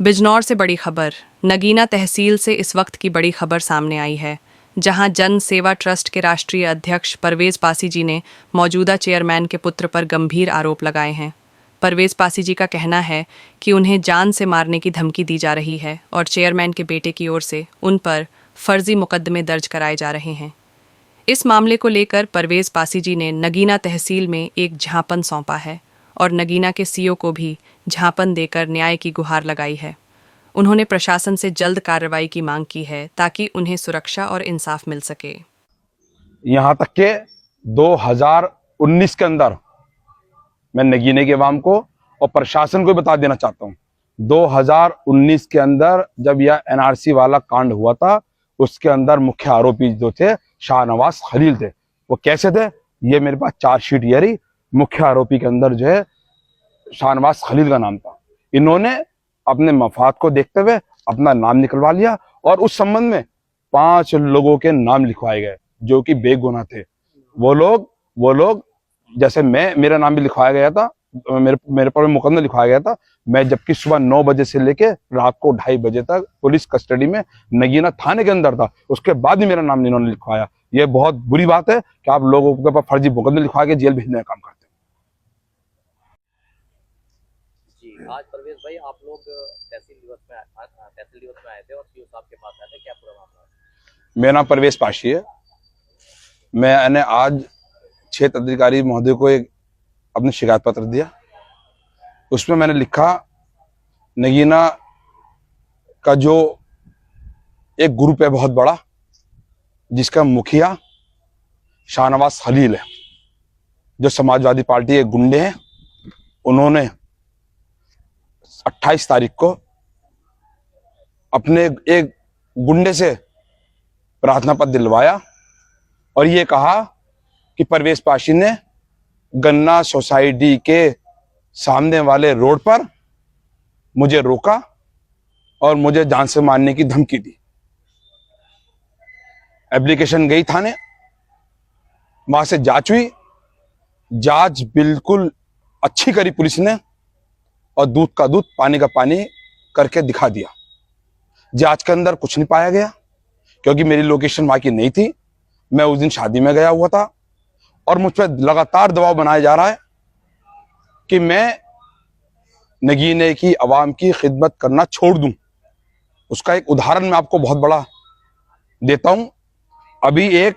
बिजनौर से बड़ी खबर। नगीना तहसील से इस वक्त की बड़ी खबर सामने आई है, जहां जन सेवा ट्रस्ट के राष्ट्रीय अध्यक्ष परवेज पासी जी ने मौजूदा चेयरमैन के पुत्र पर गंभीर आरोप लगाए हैं। परवेज पासी जी का कहना है कि उन्हें जान से मारने की धमकी दी जा रही है और चेयरमैन के बेटे की ओर से उन पर फर्जी मुकदमे दर्ज कराए जा रहे हैं। इस मामले को लेकर परवेज पासी जी ने नगीना तहसील में एक ज्ञापन सौंपा है और नगीना के सीओ को भी ज्ञापन देकर न्याय की गुहार लगाई है। उन्होंने प्रशासन से जल्द कार्रवाई की मांग की है ताकि उन्हें सुरक्षा और इंसाफ मिल सके। यहाँ तक के 2019 के अंदर मैं नगीने के अवाम को और प्रशासन को बता देना चाहता हूँ, 2019 के अंदर जब यह एनआरसी वाला कांड हुआ था, उसके अंदर मुख्य आरोपी जो थे शाहनवाज खलील थे। वो कैसे थे, ये मेरे पास चार्जशीट ये रही। मुख्य आरोपी के अंदर जो है शाहनवाज खलील का नाम था। इन्होंने अपने मफाद को देखते हुए अपना नाम निकलवा लिया और उस संबंध में 5 लोगों के नाम लिखवाए गए जो कि बेगुनाह थे। वो लोग जैसे मेरा नाम भी लिखवाया गया था, मेरे पर मुकदमा लिखवाया गया था। मैं जबकि सुबह 9 बजे से लेके रात को 2:30 बजे तक पुलिस कस्टडी में नगीना थाने के अंदर था। उसके बाद ही मेरा नाम इन्होंने लिखवाया। ये बहुत बुरी बात है कि आप लोगों के ऊपर फर्जी मुकदमे लिखवा के जेल भेजने का काम करते हैं। जी, आज परवेज भाई आप लोग तहसील दिवस में आए थे और सीओ साहब के पास आए थे, क्या पूरा मामला है? मेरा नाम परवेज पाशी है। मैंने आज क्षेत्र अधिकारी महोदय को एक अपने शिकायत पत्र दिया। उसमें मैंने लिखा, नगीना का जो एक ग्रुप है बहुत बड़ा, जिसका मुखिया शाहनवाज खलील है, जो समाजवादी पार्टी के गुंडे हैं, उन्होंने 28 तारीख को अपने एक गुंडे से प्रार्थना पत्र दिलवाया और ये कहा कि परवेज पाशी ने गन्ना सोसाइटी के सामने वाले रोड पर मुझे रोका और मुझे जान से मारने की धमकी दी। एप्लीकेशन गई थाने, वहां से जांच हुई। जांच बिल्कुल अच्छी करी पुलिस ने और दूध का दूध पानी का पानी करके दिखा दिया। जांच के अंदर कुछ नहीं पाया गया क्योंकि मेरी लोकेशन वहां की नहीं थी। मैं उस दिन शादी में गया हुआ था और मुझ पर लगातार दबाव बनाया जा रहा है कि मैं नगीने की आवाम की खिदमत करना छोड़ दूं। उसका एक उदाहरण मैं आपको बहुत बड़ा देता हूं। अभी एक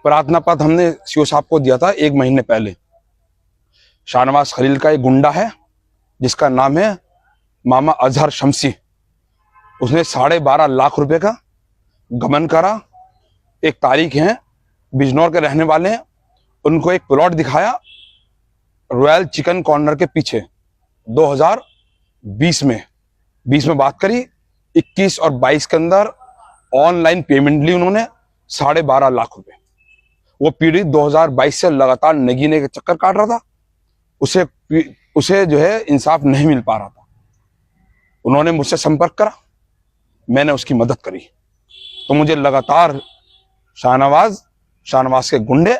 प्रार्थना पत्र हमने सीओ साहब को दिया था 1 महीने पहले। शाहनवाज खलील का एक गुंडा है जिसका नाम है मामा अजहर शमसी। उसने 12.5 लाख रुपए का गबन करा। एक तारीख है, बिजनौर के रहने वाले हैं, उनको एक प्लॉट दिखाया रॉयल चिकन कॉर्नर के पीछे 2020 में बात करी। 21 और 22 के अंदर ऑनलाइन पेमेंट ली उन्होंने 12.5 लाख रुपए। वो पीड़ित 2022 से लगातार नगीने के चक्कर काट रहा था। उसे जो है इंसाफ नहीं मिल पा रहा था। उन्होंने मुझसे संपर्क करा, मैंने उसकी मदद करी। तो मुझे लगातार शाहनवाज के गुंडे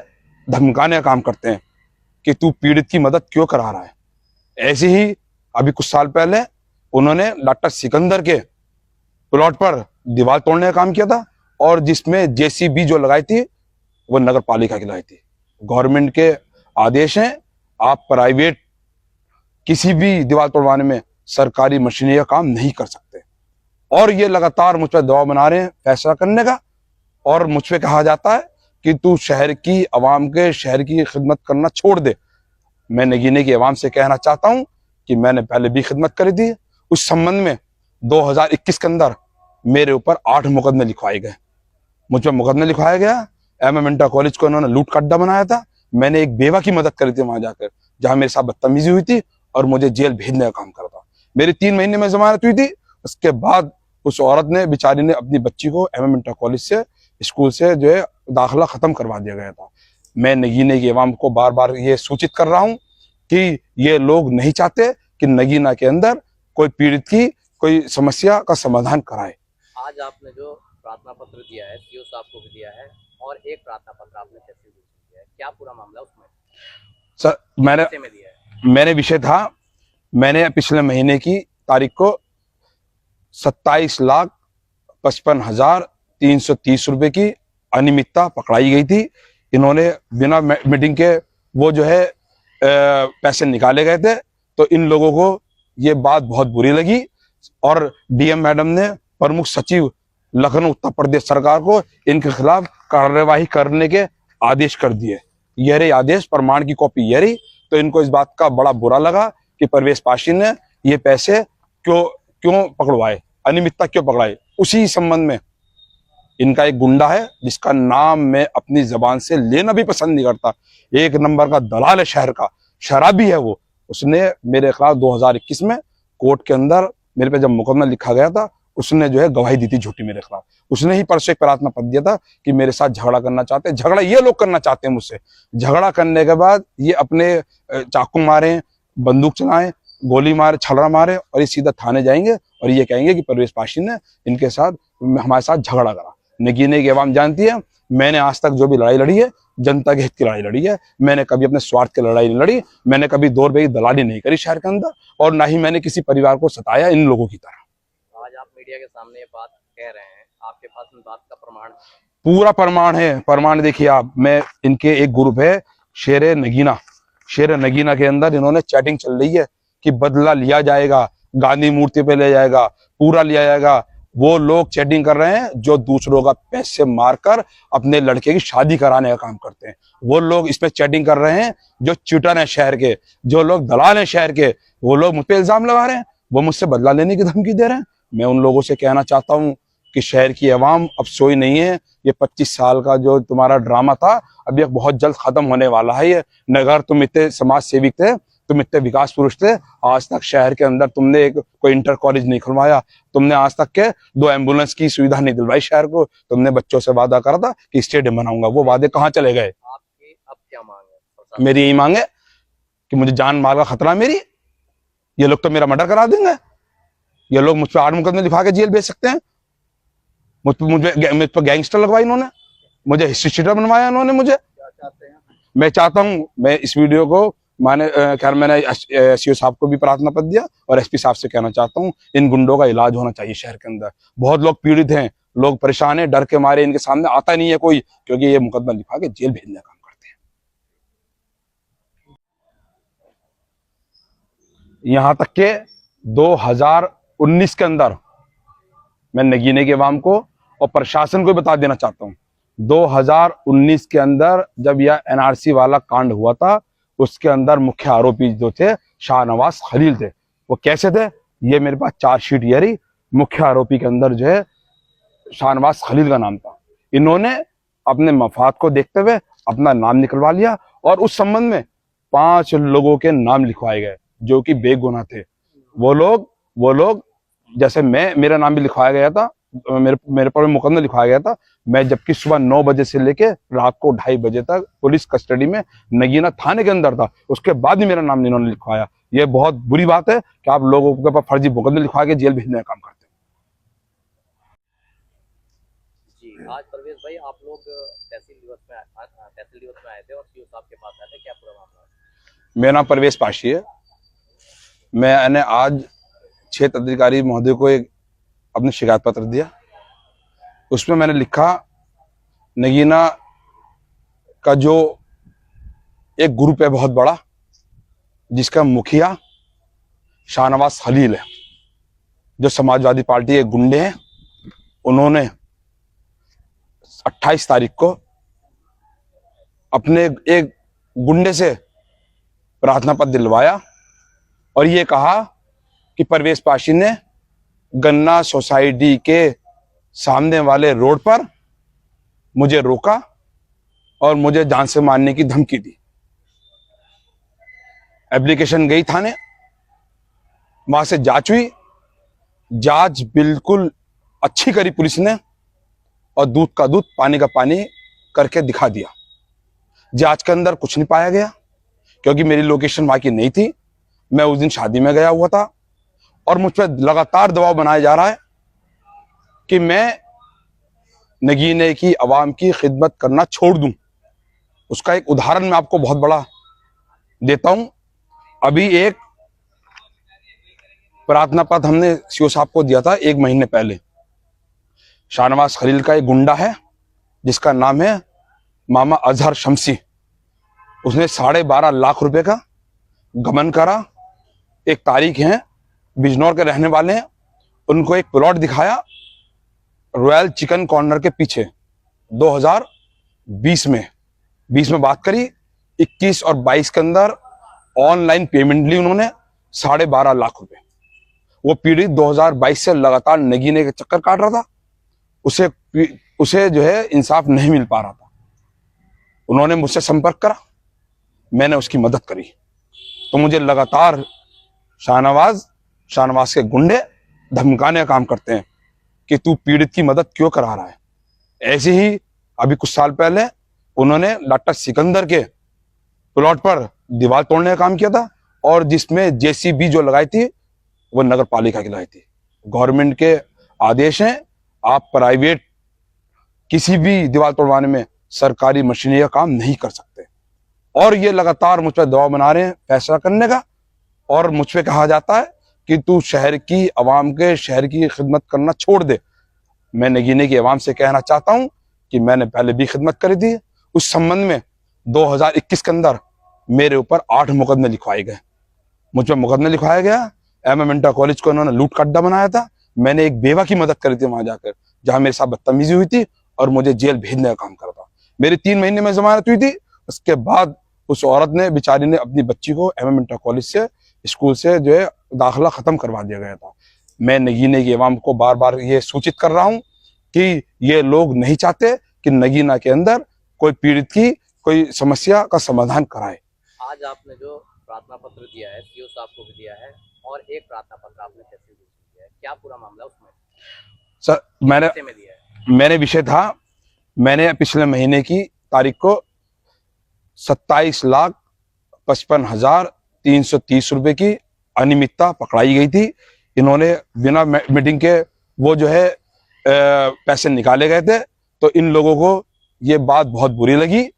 धमकाने का काम करते हैं कि तू पीड़ित की मदद क्यों करा रहा है। ऐसे ही अभी कुछ साल पहले उन्होंने डॉक्टर सिकंदर के प्लॉट पर दीवार तोड़ने का काम किया था और जिसमें जेसीबी जो लगाई थी वो नगर पालिका की लगाई थी। गवर्नमेंट के आदेश हैं, आप प्राइवेट किसी भी दीवार तोड़वाने में सरकारी मशीनरी का काम नहीं कर सकते। और ये लगातार मुझ पर दबाव बना रहे हैं फैसला करने का और मुझ पे कहा जाता है कि तू शहर की आवाम के शहर की खिदमत करना छोड़ दे। मैं नगीने की आवाम से कहना चाहता हूं कि मैंने पहले भी खिदमत करी थी। उस संबंध में 2021 के अंदर मेरे ऊपर 8 मुकदमे लिखवाए गए। मुझ पर मुकदमे लिखवाया गया। एम इंटर कॉलेज को इन्होंने लूट का अड्डा बनाया था। मैंने एक बेवा की मदद करी थी वहां जाकर, जहां मेरे साथ बदतमीजी हुई थी और मुझे जेल भेजने का काम करा था। मेरी 3 महीने में जमानत हुई थी। उसके बाद उस औरत ने, बेचारी ने, अपनी बच्ची को एम इंटर कॉलेज से, स्कूल से जो है दाखिला खत्म करवा दिया गया था। मैं नगीने की आवाम को बार बार ये सूचित कर रहा हूं कि ये लोग नहीं चाहते कि नगीना के अंदर कोई पीड़ित की कोई समस्या का समाधान कराए। आज आपने जो प्रार्थना पत्र दिया है, सीओ साहब को भी दिया है और एक प्रार्थना पत्र आपने तहसील को दिया है, क्या पूरा मामला उसमें? सर, मैंने विषय था मैंने पिछले महीने की तारीख को 27,55,330 रुपए की अनियमितता पकड़ाई गई थी। इन्होंने बिना मीटिंग के वो जो है पैसे निकाले गए थे। तो इन लोगों को ये बात बहुत बुरी लगी और डीएम मैडम ने प्रमुख सचिव लखनऊ उत्तर प्रदेश सरकार को इनके खिलाफ कार्यवाही करने के आदेश कर दिए। यह रही आदेश, प्रमाण की कॉपी यह रही। तो इनको इस बात का बड़ा बुरा लगा कि परवेश पाशी ने ये पैसे क्यों पकड़वाए, अनियमितता क्यों पकड़ाए। उसी संबंध में इनका एक गुंडा है जिसका नाम मैं अपनी जबान से लेना भी पसंद नहीं करता, एक नंबर का दलाल है शहर का, शराबी है वो। उसने मेरे खिलाफ 2021 में कोर्ट के अंदर मेरे पे जब मुकदमा लिखा गया था, उसने जो है गवाही दी थी झूठी मेरे खिलाफ। उसने ही परसों एक प्रार्थना पत्र दिया था कि मेरे साथ झगड़ा करना चाहते हैं। झगड़ा ये लोग करना चाहते हैं मुझसे। झगड़ा करने के बाद ये अपने चाकू मारे, बंदूक चलाएं, गोली मारे, छलरा मारे और ये सीधा थाने जाएंगे और ये कहेंगे कि परवेश पाशी ने इनके साथ हमारे साथ झगड़ा करा। नगीने की आवाम जानती है, मैंने आज तक जो भी लड़ाई लड़ी है जनता के हित की लड़ाई लड़ी है। मैंने कभी अपने स्वार्थ की लड़ाई नहीं लड़ी। मैंने कभी 2 रुपए की दलाली नहीं करी शहर के अंदर, और ना ही मैंने किसी परिवार को सताया इन लोगों की तरह। आज आप मीडिया के सामने ये बात कह रहे हैं, आपके पास इन बात का प्रमाण? पूरा प्रमाण है। प्रमाण देखिए आप, मैं इनके एक ग्रुप है शेर नगीना के अंदर इन्होंने चैटिंग चल रही है कि बदला लिया जाएगा, गांधी मूर्ति पे ले जाएगा, पूरा लिया जाएगा। वो लोग चैटिंग कर रहे हैं जो दूसरों का पैसे मारकर अपने लड़के की शादी कराने का काम करते हैं। वो लोग इसमें चैटिंग कर रहे हैं जो चीटर हैं शहर के, जो लोग दलाल हैं शहर के, वो लोग मुझ पे इल्जाम लगा रहे हैं, वो मुझसे बदला लेने की धमकी दे रहे हैं। मैं उन लोगों से कहना चाहता हूँ कि शहर की आवाम अब सोई नहीं है। ये 25 साल का जो तुम्हारा ड्रामा था अब ये बहुत जल्द खत्म होने वाला है। ये नगर, तुम इतने समाज सेविक थे, तुम इतने विकास पुरुष थे, आज तक शहर के अंदर तुमने कोई इंटर कॉलेज नहीं खुलवाया, तुमने आज तक के 2 एम्बुलेंस की सुविधा नहीं दिलवाई शहर को। तुमने बच्चों से वादा करा था कि स्टेडियम बनाऊंगा, वो वादे कहाँ चले गए? आपकी अब क्या मांग है? मेरी यही मांग है कि मुझे जान माल का खतरा है मेरी। ये लोग तो मेरा मर्डर करा देंगे। ये लोग मुझ पर 8 मुकदमे लिखा के जेल भेज सकते हैं। मुझ पर गैंगस्टर लगवाई इन्होंने, मुझे हिस्ट्री शीटर बनवाया इन्होंने मुझे। मैं चाहता हूं, मैं इस वीडियो को खैर मैंने एसपी साहब को भी प्रार्थना पत्र दिया और एसपी साहब से कहना चाहता हूं इन गुंडों का इलाज होना चाहिए शहर के अंदर। बहुत लोग पीड़ित हैं, लोग परेशान हैं, डर के मारे इनके सामने आता नहीं है कोई, क्योंकि ये मुकदमा लिखा के जेल भेजने का काम करते हैं। यहां तक के 2019 के अंदर मैं नगीने के अवाम को और प्रशासन को बता देना चाहता हूं, 2019 के अंदर जब यह एनआरसी वाला कांड हुआ था, उसके अंदर मुख्य आरोपी जो थे शाहनवाज खलील थे। वो कैसे थे? ये मेरे पास चार्जशीट ये रही। मुख्य आरोपी के अंदर जो है शाहनवाज खलील का नाम था। इन्होंने अपने मफाद को देखते हुए अपना नाम निकलवा लिया और उस संबंध में 5 लोगों के नाम लिखवाए गए जो कि बेगुनाह थे। वो लोग जैसे मेरा नाम भी लिखवाया गया था, मेरे पर मुकदमा लिखवाया गया था। मैं जबकि सुबह 9 बजे से लेके रात को 2:30 बजे तक पुलिस कस्टडी में नगीना थाने के अंदर था, उसके बाद भी मेरा नाम इन्होंने लिखवाया। ये बहुत बुरी बात है कि आप लोगों के पास फर्जी मुकदमे लिखवा के जेल भेजने का काम करते हैं। जी, आज परवेश भाई आप लोग तहसील दिवस में आए थे और सीओ साहब के पास आए थे, क्या पूरा मामला है? मेरा नाम परवेश पाशी है। मैंने आज क्षेत्र अधिकारी महोदय को एक अपने शिकायत पत्र दिया। उसमें मैंने लिखा नगीना का जो एक ग्रुप है बहुत बड़ा, जिसका मुखिया शाहनवाज खलील है, जो समाजवादी पार्टी के गुंडे हैं। उन्होंने 28 तारीख को अपने एक गुंडे से प्रार्थना पत्र दिलवाया और ये कहा कि परवेश पाशी ने गन्ना सोसाइटी के सामने वाले रोड पर मुझे रोका और मुझे जान से मारने की धमकी दी। एप्लीकेशन गई थाने, वहां से जांच हुई। जांच बिल्कुल अच्छी करी पुलिस ने और दूध का दूध पानी का पानी करके दिखा दिया। जांच के अंदर कुछ नहीं पाया गया क्योंकि मेरी लोकेशन वहां की नहीं थी। मैं उस दिन शादी में गया हुआ था और मुझ पर लगातार दबाव बनाया जा रहा है कि मैं नगीने की आवाम की खिदमत करना छोड़ दूं। उसका एक उदाहरण मैं आपको बहुत बड़ा देता हूं। अभी एक प्रार्थना पत्र हमने सीओ साहब को दिया था 1 महीने पहले। शाहनवाज खलील का एक गुंडा है जिसका नाम है मामा अजहर शमसी, उसने 12.5 लाख रुपए का गबन करा। एक तारीख है, बिजनौर के रहने वाले हैं, उनको एक प्लॉट दिखाया रॉयल चिकन कॉर्नर के पीछे 2020 में बात करी। 21 और 22 के अंदर ऑनलाइन पेमेंट ली उन्होंने 12.5 लाख रुपए। वो पीड़ित 2022 से लगातार नगीने के चक्कर काट रहा था, उसे जो है इंसाफ नहीं मिल पा रहा था। उन्होंने मुझसे संपर्क करा, मैंने उसकी मदद करी। तो मुझे लगातार शाहनवाज के गुंडे धमकाने का काम करते हैं कि तू पीड़ित की मदद क्यों करा रहा है। ऐसे ही अभी कुछ साल पहले उन्होंने डॉक्टर सिकंदर के प्लॉट पर दीवार तोड़ने का काम किया था, और जिसमें जेसीबी जो लगाई थी वो नगर पालिका की लगाई थी। गवर्नमेंट के आदेश हैं, आप प्राइवेट किसी भी दीवार तोड़वाने में सरकारी मशीनरी का काम नहीं कर सकते। और ये लगातार मुझ पर दबाव बना रहे हैं फैसला करने का, और मुझ पे कहा जाता है कि तू शहर की आवाम के शहर की खिदमत करना छोड़ दे। मैं नगीने की आवाम से कहना चाहता हूं कि मैंने पहले भी खिदमत करी थी। उस संबंध में 2021 के अंदर मेरे ऊपर 8 मुकदमे लिखवाए गए। मुझ पर मुकदमे लिखवाया गया। MM इंटर कॉलेज को उन्होंने लूट का अड्डा बनाया था। मैंने एक बेवा की मदद करी थी वहां जाकर, जहां मेरे साथ बदतमीजी हुई थी और मुझे जेल भेजने का काम करा था। मेरी 3 महीने में जमानत हुई थी। उसके बाद उस औरत ने, बेचारी ने, अपनी बच्ची को MM इंटर कॉलेज से, स्कूल से जो है दाखिला खत्म करवा दिया गया था। मैं नगीने की आवाम को बार बार ये सूचित कर रहा हूं कि ये लोग नहीं चाहते कि नगीना के अंदर कोई पीड़ित की कोई समस्या का समाधान कराए। आज आपने जो प्रार्थना पत्र दिया है, सीओ साहब को भी दिया है, और एक प्रार्थना पत्र आपने तहसील को दिया है, क्या पूरा मामला उसमें? सर, मैंने विषय था, मैंने पिछले महीने की तारीख को 27,55,330 रुपए की अनियमितता पकड़ाई गई थी। इन्होंने बिना मीटिंग के वो जो है पैसे निकाले गए थे। तो इन लोगों को ये बात बहुत बुरी लगी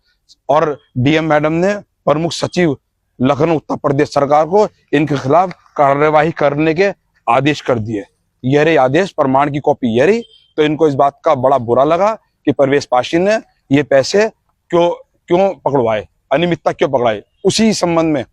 और DM मैडम ने प्रमुख सचिव लखनऊ उत्तर प्रदेश सरकार को इनके खिलाफ कार्यवाही करने के आदेश कर दिए। यह रही आदेश, प्रमाण की कॉपी यह रही। तो इनको इस बात का बड़ा बुरा लगा कि परवेश पाशी ने ये पैसे क्यों पकड़वाए, अनियमितता क्यों पकड़ाए। उसी संबंध में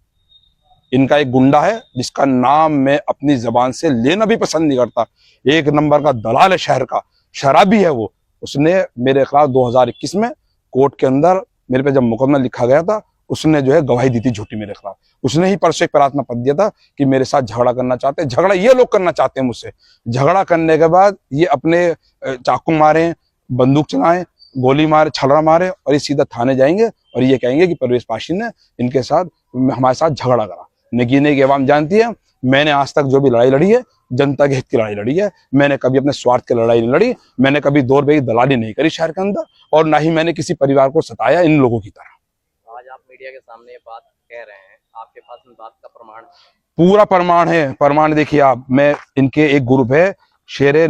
इनका एक गुंडा है जिसका नाम मैं अपनी जबान से लेना भी पसंद नहीं करता, 1 नंबर का दलाल है शहर का, शराबी है वो। उसने मेरे खिलाफ 2021 में कोर्ट के अंदर मेरे पे जब मुकदमा लिखा गया था, उसने जो है गवाही दी थी झूठी मेरे खिलाफ। उसने ही परसों एक प्रार्थना पत्र दिया था कि मेरे साथ झगड़ा करना चाहते हैं। झगड़ा ये लोग करना चाहते हैं मुझसे। झगड़ा करने के बाद ये अपने चाकू मारे, बंदूक चलाएं, गोली मारे, छलरा मारे, और ये सीधा थाने जाएंगे और ये कहेंगे कि परवेश पाशी ने इनके साथ, हमारे साथ झगड़ा करा। नगीने की आवाम जानती है, मैंने आज तक जो भी लड़ाई लड़ी है जनता के हित की लड़ाई लड़ी है। मैंने कभी अपने स्वार्थ की लड़ाई नहीं लड़ी। मैंने कभी 2 रुपए की दलाली नहीं करी शहर के अंदर, और ना ही मैंने किसी परिवार को सताया इन लोगों की तरह। आज आप मीडिया के सामने ये बात कह रहे हैं, आपके पास इन बात का प्रमाण? पूरा प्रमाण है। प्रमाण देखिए आप, मैं, इनके एक ग्रुप है शेर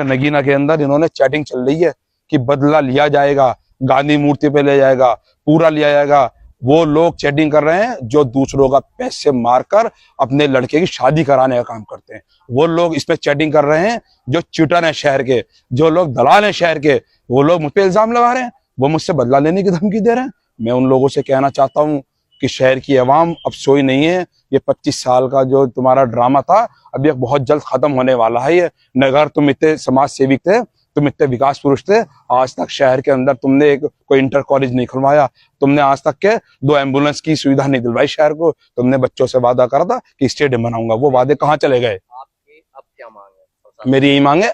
नगीना के अंदर इन्होंने चैटिंग चल रही है कि बदला लिया जाएगा, गांधी मूर्ति पे ले जाएगा, पूरा लिया जाएगा। वो लोग चैटिंग कर रहे हैं जो दूसरों का पैसे मारकर अपने लड़के की शादी कराने का काम करते हैं। वो लोग इसमें चैटिंग कर रहे हैं जो चीटर हैं शहर के, जो लोग दलाल हैं शहर के, वो लोग मुझ पे इल्जाम लगा रहे हैं, वो मुझसे बदला लेने की धमकी दे रहे हैं। मैं उन लोगों से कहना चाहता हूं कि शहर की आवाम अब सोई नहीं है। ये 25 साल का जो तुम्हारा ड्रामा था, अब ये बहुत जल्द खत्म होने वाला है। ये नगर, तुम इतने समाज सेविक थे, तुम इतने विकास पुरुष थे, आज तक शहर के अंदर तुमने कोई इंटर कॉलेज नहीं खुलवाया, तुमने आज तक के 2 एम्बुलेंस की सुविधा नहीं दिलवाई शहर को। तुमने बच्चों से वादा करा था कि स्टेडियम बनाऊंगा, वो वादे कहाँ चले गए? आपकी अब क्या मांग है? मेरी यही मांग है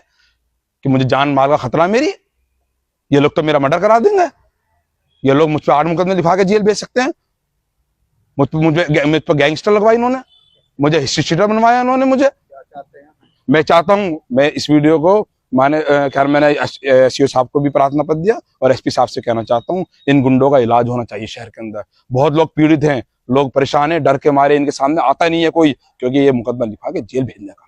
कि मुझे जान माल का खतरा है मेरी। ये लोग तो मेरा मर्डर करा देंगे। ये लोग मुझ पर 8 मुकदमे लिखा के जेल भेज सकते हैं। मुझ पर गैंगस्टर लगवाई इन्होंने, मुझे हिस्ट्री शीटर बनवाया इन्होंने मुझे। मैं चाहता हूं, मैं इस वीडियो को खैर मैंने सीओ साहब को भी प्रार्थना पत्र दिया और SP साहब से कहना चाहता हूं, इन गुंडों का इलाज होना चाहिए शहर के अंदर। बहुत लोग पीड़ित हैं, लोग परेशान हैं, डर के मारे इनके सामने आता नहीं है कोई, क्योंकि ये मुकदमा लिखा के जेल भेजने का